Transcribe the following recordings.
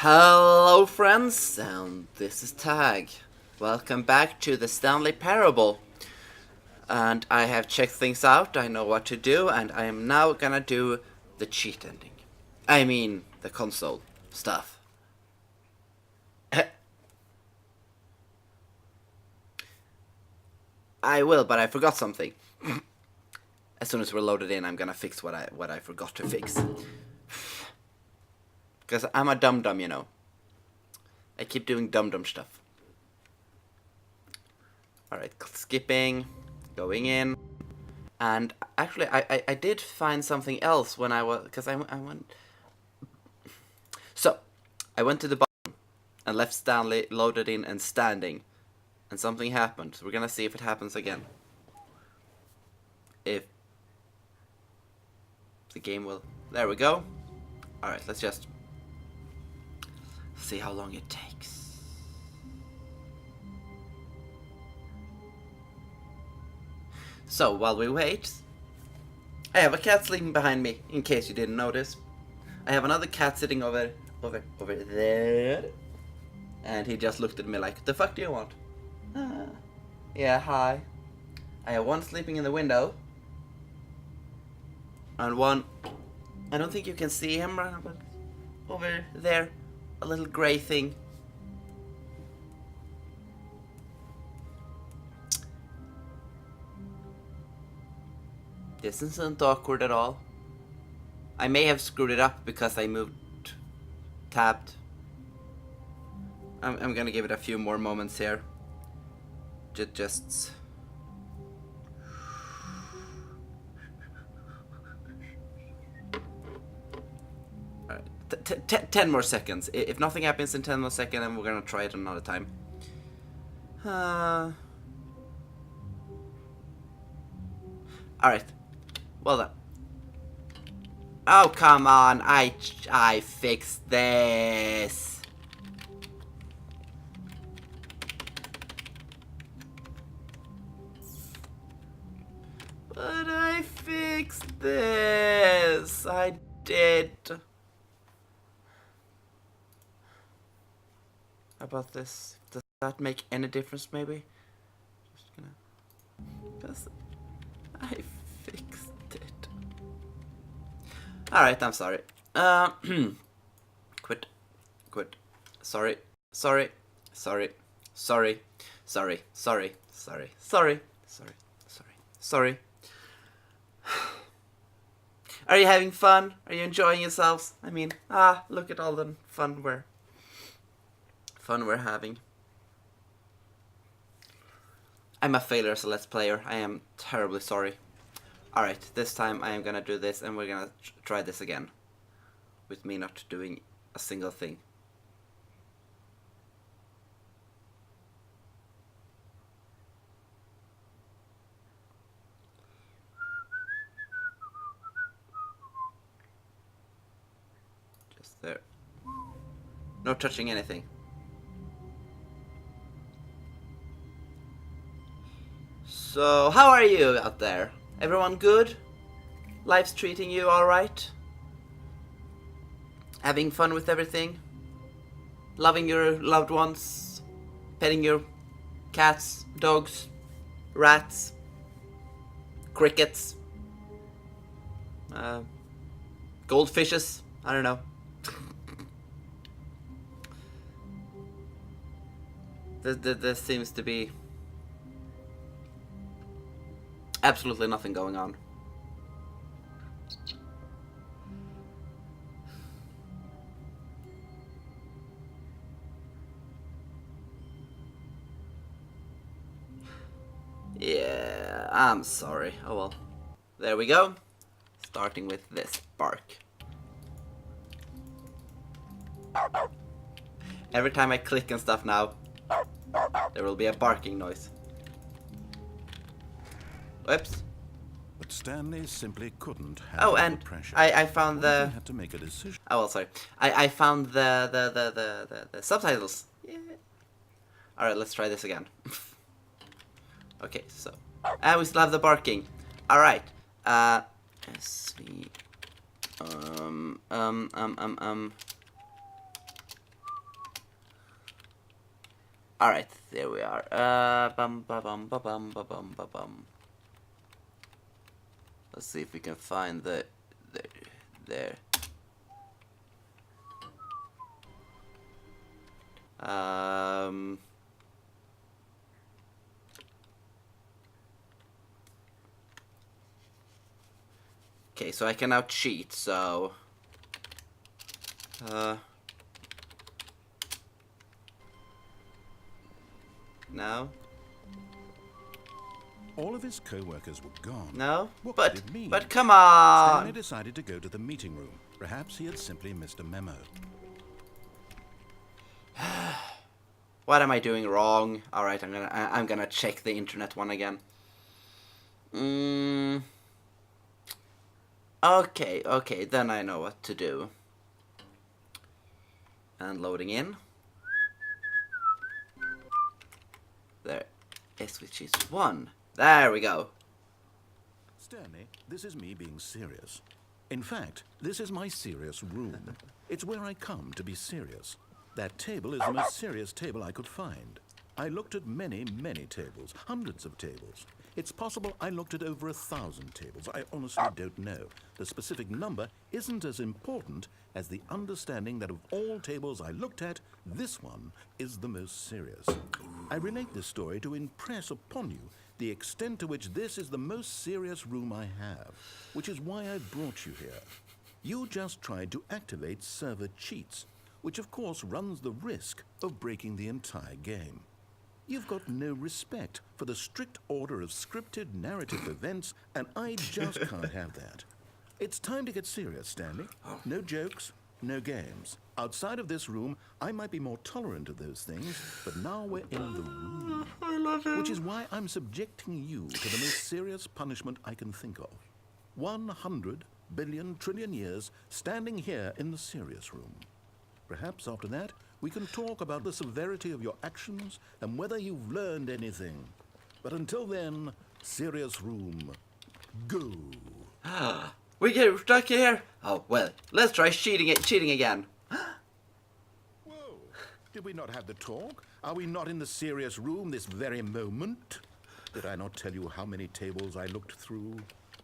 Hello friends, and this is Tag. Welcome back to the Stanley Parable. And I have checked things out, I know what to do, and I am now gonna do the cheat ending. I mean, the console stuff. I will, but I forgot something. As soon as we're loaded in, I'm gonna fix what I forgot to fix. Because I'm a dum-dum, you know. I keep doing dum-dum stuff. Alright, skipping, going in. And actually, I did find something else when I was... Because I went... So, I went to the bottom and left Stanley loaded in and standing. And something happened. So we're gonna see if it happens again. If the game will... There we go. Alright, let's just... see how long it takes. So, while we wait, I have a cat sleeping behind me, in case you didn't notice. I have another cat sitting over there. And he just looked at me like, the fuck do you want? Yeah, hi. I have one sleeping in the window. And one, I don't think you can see him, but over there. A little grey thing. This isn't awkward at all. I may have screwed it up because I moved tabbed. I'm gonna give it a few more moments here. Just Alright, 10 more seconds. If nothing happens in 10 more seconds, then we're gonna try it another time. Alright. Well done. Oh, come on. I fixed this. But I fixed this. I did. How about this? Does that make any difference, maybe? Just gonna... Because I fixed it. Alright, I'm sorry. Quit. Sorry. Sorry. Are you having fun? Are you enjoying yourselves? I mean, look at all the fun we're having. I'm a failure as a Let's Player. I am terribly sorry. Alright, this time I am gonna do this and we're gonna try this again. With me not doing a single thing. Just there. No touching anything. So, how are you out there? Everyone good? Life's treating you alright? Having fun with everything? Loving your loved ones? Petting your cats, dogs, rats, crickets, goldfishes? I don't know. There seems to be absolutely nothing going on. Yeah, I'm sorry. Oh well. There we go. Starting with this bark. Every time I click and stuff now, there will be a barking noise. Whoops. But Stanley simply couldn't Oh, handle the and pressure. I found the... He had to make a decision. Oh, well, sorry. I found the subtitles. Yeah. Alright, let's try this again. Okay, so... we still have the barking. Alright. SV... Alright, there we are. Bum ba bum ba bum ba bum ba bum. Let's see if we can find there. Okay, so I can now cheat, so no. All of his co-workers were gone. No? What But could it mean? come on. Stanley decided to go to the meeting room. Perhaps he had simply missed a memo. What am I doing wrong? All right, I'm gonna check the internet one again. Okay, then I know what to do. And loading in. There is which is 1. There we go. Stanley, this is me being serious. In fact, this is my serious room. It's where I come to be serious. That table is the most serious table I could find. I looked at many, many tables, hundreds of tables. It's possible I looked at over 1,000 tables. I honestly don't know. The specific number isn't as important as the understanding that of all tables I looked at, this one is the most serious. I relate this story to impress upon you the extent to which this is the most serious room I have, which is why I brought you here. You just tried to activate server cheats, which of course runs the risk of breaking the entire game. You've got no respect for the strict order of scripted narrative events, and I just can't have that. It's time to get serious, Stanley. No jokes, no games. Outside of this room, I might be more tolerant of those things, but now we're in the room. I love it. Which is why I'm subjecting you to the most serious punishment I can think of. 100 billion trillion years standing here in the serious room. Perhaps after that, we can talk about the severity of your actions and whether you've learned anything. But until then, serious room, go. We get stuck here. Oh well, let's try cheating again. Whoa, did we not have the talk? Are we not in the serious room this very moment? Did I not tell you how many tables I looked through?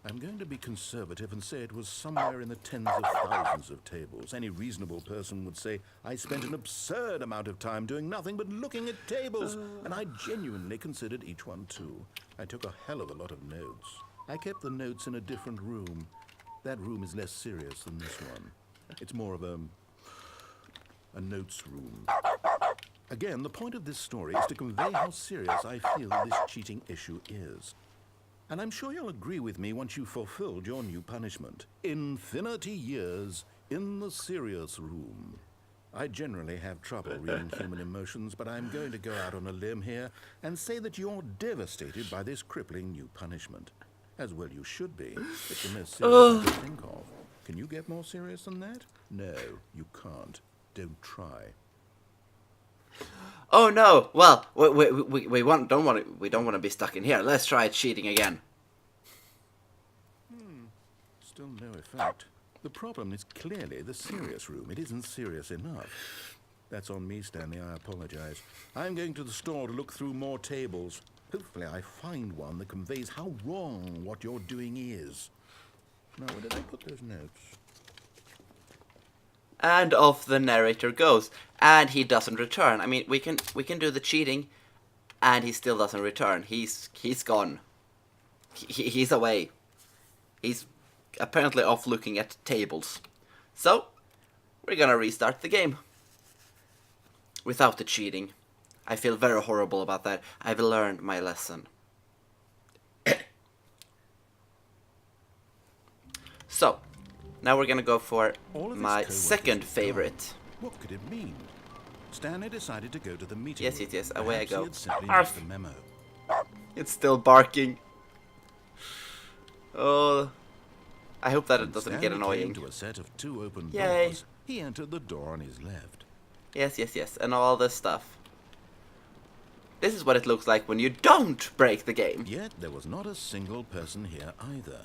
I'm going to be conservative and say it was somewhere in the tens of thousands of tables. Any reasonable person would say I spent an absurd amount of time doing nothing but looking at tables, and I genuinely considered each one too. I took a hell of a lot of notes. I kept the notes in a different room. That room is less serious than this one. It's more of a notes room. Again, the point of this story is to convey how serious I feel this cheating issue is. And I'm sure you'll agree with me once you've fulfilled your new punishment. Infinity years in the serious room. I generally have trouble reading human emotions, but I'm going to go out on a limb here and say that you're devastated by this crippling new punishment. As well you should be. It's the most serious I can think of. Can you get more serious than that? No, you can't. Don't try. Oh no! Well, we don't want to be stuck in here. Let's try cheating again. Still no effect. The problem is clearly the serious room. It isn't serious enough. That's on me, Stanley. I apologize. I'm going to the store to look through more tables. Hopefully I find one that conveys how wrong what you're doing is. Now, where did I put those notes? And off the narrator goes, and he doesn't return. I mean, we can do the cheating, and he still doesn't return. He's gone. He's away. He's apparently off looking at tables. So we're gonna restart the game without the cheating. I feel very horrible about that. I've learned my lesson. So now we're gonna go for my second favorite. What could it mean? Stanley decided to go to the meeting Yes, room. yes, away I Perhaps he go. had simply Arf. missed the memo. It's still barking. Oh, I hope that it doesn't Stanley get came annoying. to a set of 2 open Yay. doors. He entered the door on his left. Yes, and all this stuff. This is what it looks like when you don't break the game. Yet there was not a single person here either.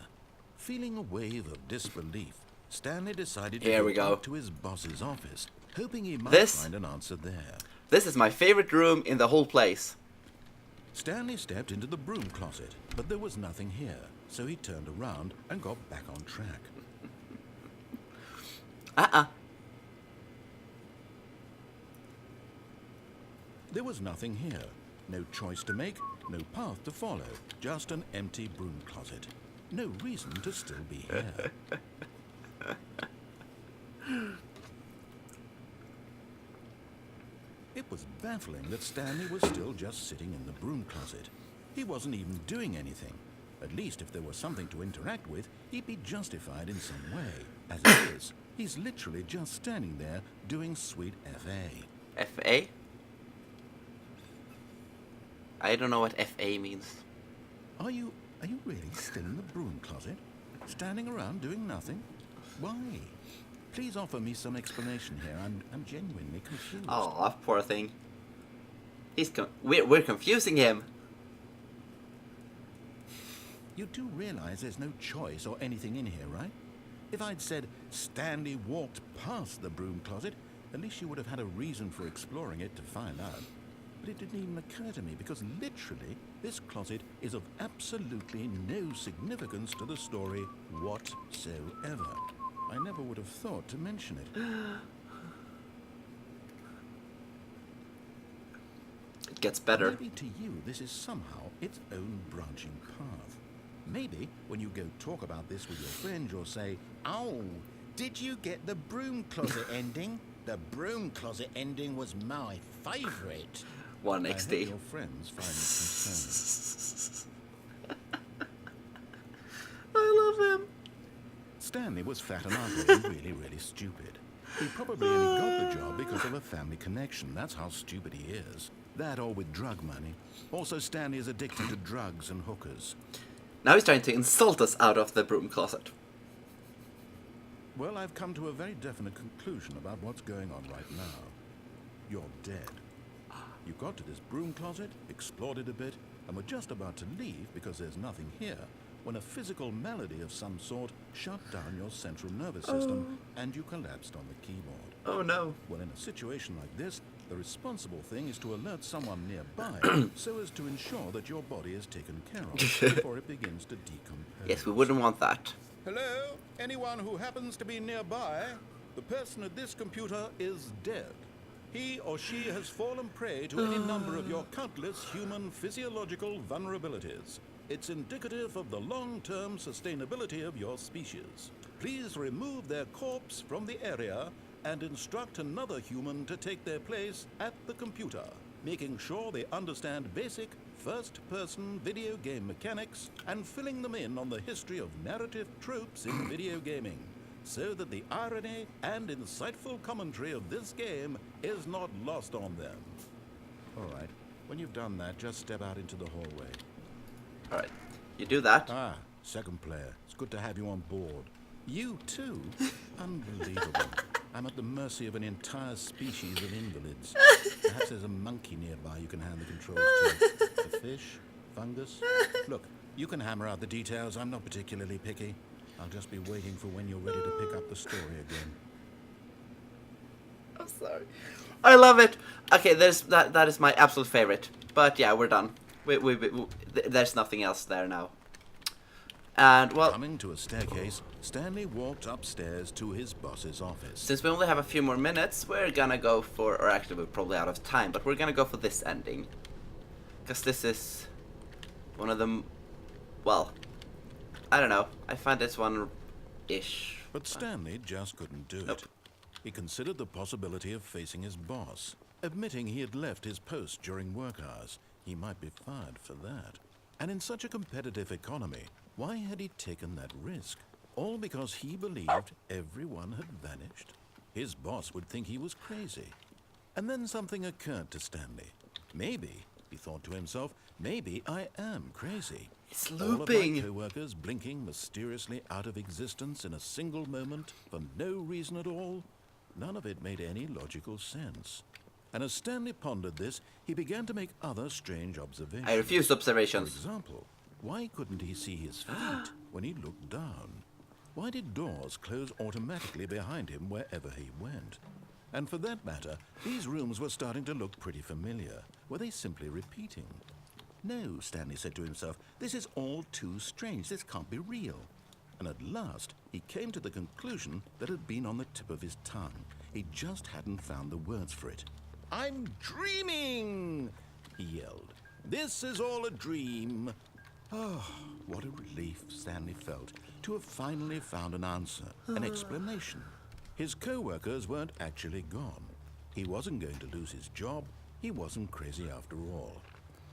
Feeling a wave of disbelief, Stanley decided to Here we go go. up to his boss's office, hoping he might This- find an answer there. This is my favorite room in the whole place. Stanley stepped into the broom closet, but there was nothing here, so he turned around and got back on track. There was nothing here. No choice to make, no path to follow, just an empty broom closet. No reason to still be here. It was baffling that Stanley was still just sitting in the broom closet. He wasn't even doing anything. At least if there was something to interact with, he'd be justified in some way. As it is, he's literally just standing there doing sweet FA. FA? I don't know what FA means. Are you really still in the broom closet? Standing around doing nothing? Why? Please offer me some explanation here. I'm genuinely confused. Oh, poor thing. We're confusing him. You do realize there's no choice or anything in here, right? If I'd said Stanley walked past the broom closet, at least you would have had a reason for exploring it to find out. But it didn't even occur to me because literally this closet is of absolutely no significance to the story whatsoever. I never would have thought to mention it. It gets better. Maybe to you this is somehow its own branching path. Maybe when you go talk about this with your friends you'll say, "Oh, did you get the broom closet ending? The broom closet ending was my favourite." 1 I hope XD. your friends find it concerning. I love him. Stanley was fat and ugly and really stupid. He probably only got the job because of a family connection. That's how stupid he is. That or with drug money. Also, Stanley is addicted to drugs and hookers. Now he's trying to insult us out of the broom closet. Well, I've come to a very definite conclusion about what's going on right now. You're dead. You got to this broom closet, explored it a bit, and were just about to leave because there's nothing here when a physical malady of some sort shut down your central nervous system and you collapsed on the keyboard. Oh no. Well, in a situation like this, the responsible thing is to alert someone nearby so as to ensure that your body is taken care of before it begins to decompose. Yes, we wouldn't want that. Hello? Anyone who happens to be nearby? The person at this computer is dead. He or she has fallen prey to any number of your countless human physiological vulnerabilities. It's indicative of the long-term sustainability of your species. Please remove their corpse from the area and instruct another human to take their place at the computer, making sure they understand basic first-person video game mechanics and filling them in on the history of narrative tropes in video gaming, so that the irony and insightful commentary of this game is not lost on them. All right, when you've done that, just step out into the hallway. All right, you do that. Ah, second player. It's good to have you on board. You too? Unbelievable. I'm at the mercy of an entire species of invalids. Perhaps there's a monkey nearby you can hand the controls to. A fish? Fungus? Look, you can hammer out the details. I'm not particularly picky. I'll just be waiting for when you're ready to pick up the story again. I'm sorry. I love it. Okay, that is my absolute favorite. But yeah, we're done. There's nothing else there now. And well, Coming to a staircase, Stanley walked upstairs to his boss's office. since we only have a few more minutes, we're gonna go for, or actually we're probably out of time, but we're gonna go for this ending. Because this is one of them, well, I don't know. I find this one-ish. But Stanley just couldn't do Nope. it. He considered the possibility of facing his boss, admitting he had left his post during work hours. He might be fired for that. And in such a competitive economy, why had he taken that risk? All because he believed everyone had vanished? His boss would think he was crazy. And then something occurred to Stanley. Maybe, he thought to himself, maybe I am crazy. It's All of my looping. co-workers blinking mysteriously out of existence in a single moment for no reason at all. None of it made any logical sense. And as Stanley pondered this, he began to make other strange observations. I refuse For observations. example, why couldn't he see his feet when he looked down? Why did doors close automatically behind him wherever he went? And for that matter, these rooms were starting to look pretty familiar. Were they simply repeating? No, Stanley said to himself, this is all too strange. This can't be real. And at last, he came to the conclusion that had been on the tip of his tongue. He just hadn't found the words for it. I'm dreaming, he yelled. This is all a dream. Oh, what a relief Stanley felt to have finally found an answer, an explanation. His co-workers weren't actually gone. He wasn't going to lose his job. He wasn't crazy after all.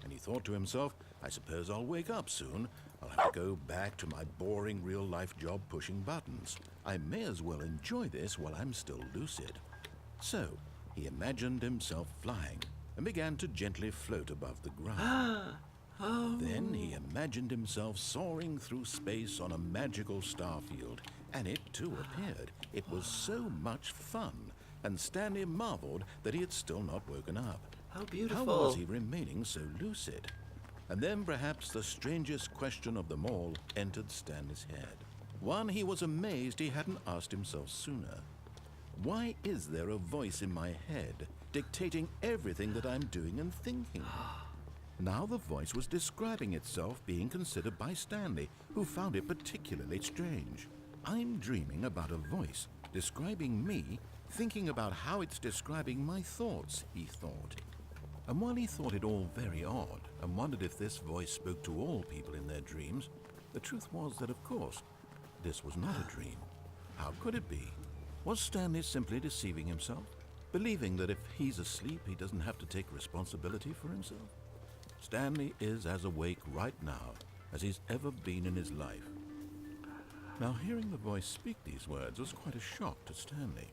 And he thought to himself, I suppose I'll wake up soon. I'll have to go back to my boring real-life job pushing buttons. I may as well enjoy this while I'm still lucid. So, he imagined himself flying and began to gently float above the ground. Then he imagined himself soaring through space on a magical starfield, and it too appeared. It was so much fun, and Stanley marveled that he had still not woken up. How beautiful. How was he remaining so lucid? And then perhaps the strangest question of them all entered Stanley's head. One he was amazed he hadn't asked himself sooner. Why is there a voice in my head dictating everything that I'm doing and thinking? Now the voice was describing itself being considered by Stanley, who found it particularly strange. I'm dreaming about a voice describing me, thinking about how it's describing my thoughts, he thought. And while he thought it all very odd and wondered if this voice spoke to all people in their dreams, the truth was that, of course, this was not a dream. How could it be? Was Stanley simply deceiving himself, believing that if he's asleep, he doesn't have to take responsibility for himself? Stanley is as awake right now as he's ever been in his life. Now, hearing the voice speak these words was quite a shock to Stanley.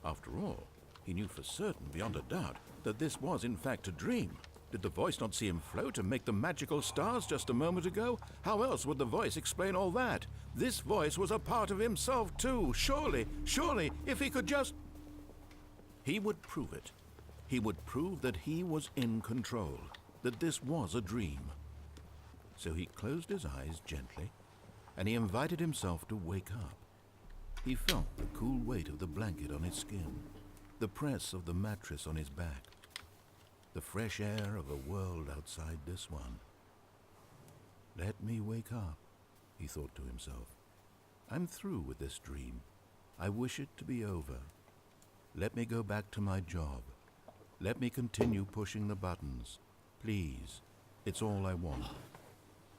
After all, he knew for certain, beyond a doubt, that this was in fact a dream. Did the voice not see him float and make the magical stars just a moment ago? How else would the voice explain all that? This voice was a part of himself too. Surely, if he could just... He would prove it. He would prove that he was in control, that this was a dream. So he closed his eyes gently, and he invited himself to wake up. He felt the cool weight of the blanket on his skin, the press of the mattress on his back, the fresh air of a world outside this one. Let me wake up, he thought to himself. I'm through with this dream. I wish it to be over. Let me go back to my job. Let me continue pushing the buttons. Please, it's all I want.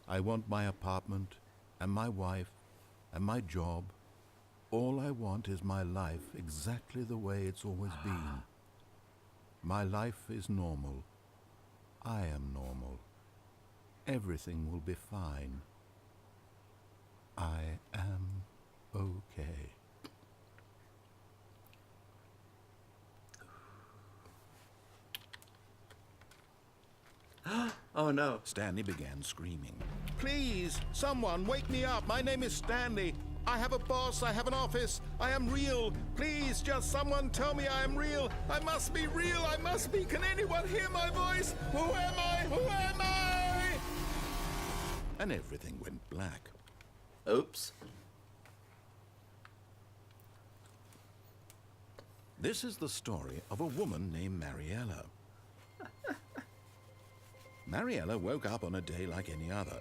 I want my apartment, and my wife, and my job. All I want is my life exactly the way it's always been. My life is normal. I am normal. Everything will be fine. I am okay. Oh no. Stanley began screaming. Please, someone, wake me up. My name is Stanley. I have a boss. I have an office. I am real. Please, just someone tell me I am real. I must be real. I must be. Can anyone hear my voice? Who am I? Who am I? And everything went black. Oops. This is the story of a woman named Mariella. Mariella woke up on a day like any other.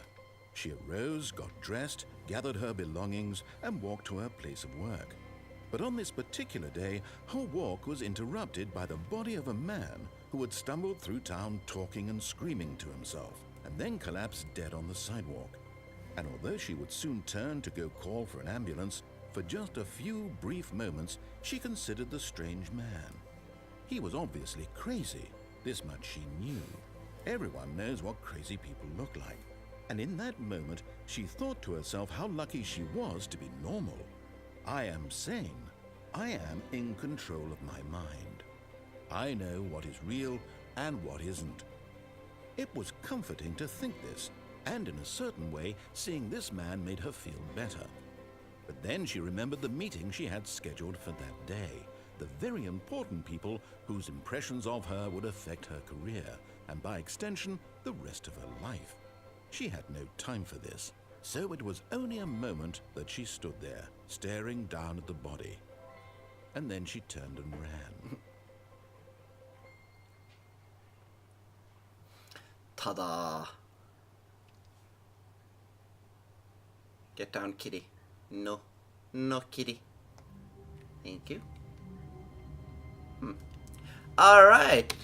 She arose, got dressed, gathered her belongings, and walked to her place of work. But on this particular day, her walk was interrupted by the body of a man who had stumbled through town talking and screaming to himself, and then collapsed dead on the sidewalk. And although she would soon turn to go call for an ambulance, for just a few brief moments, she considered the strange man. He was obviously crazy. This much she knew. Everyone knows what crazy people look like. And in that moment, she thought to herself how lucky she was to be normal. I am sane. I am in control of my mind. I know what is real and what isn't. It was comforting to think this, and in a certain way, seeing this man made her feel better. But then she remembered the meeting she had scheduled for that day, the very important people whose impressions of her would affect her career, and by extension, the rest of her life. She had no time for this, so it was only a moment that she stood there, staring down at the body. and then she turned and ran. Ta-da! Get down, kitty. No. No, kitty. Thank you. Alright.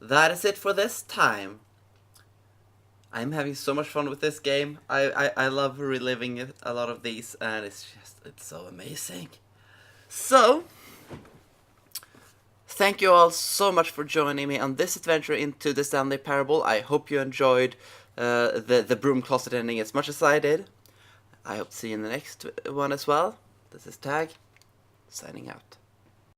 That is it for this time. I'm having so much fun with this game. I love reliving a lot of these, and it's so amazing. So, thank you all so much for joining me on this adventure into the Stanley Parable. I hope you enjoyed the Broom Closet ending as much as I did. I hope to see you in the next one as well. This is Tag, signing out.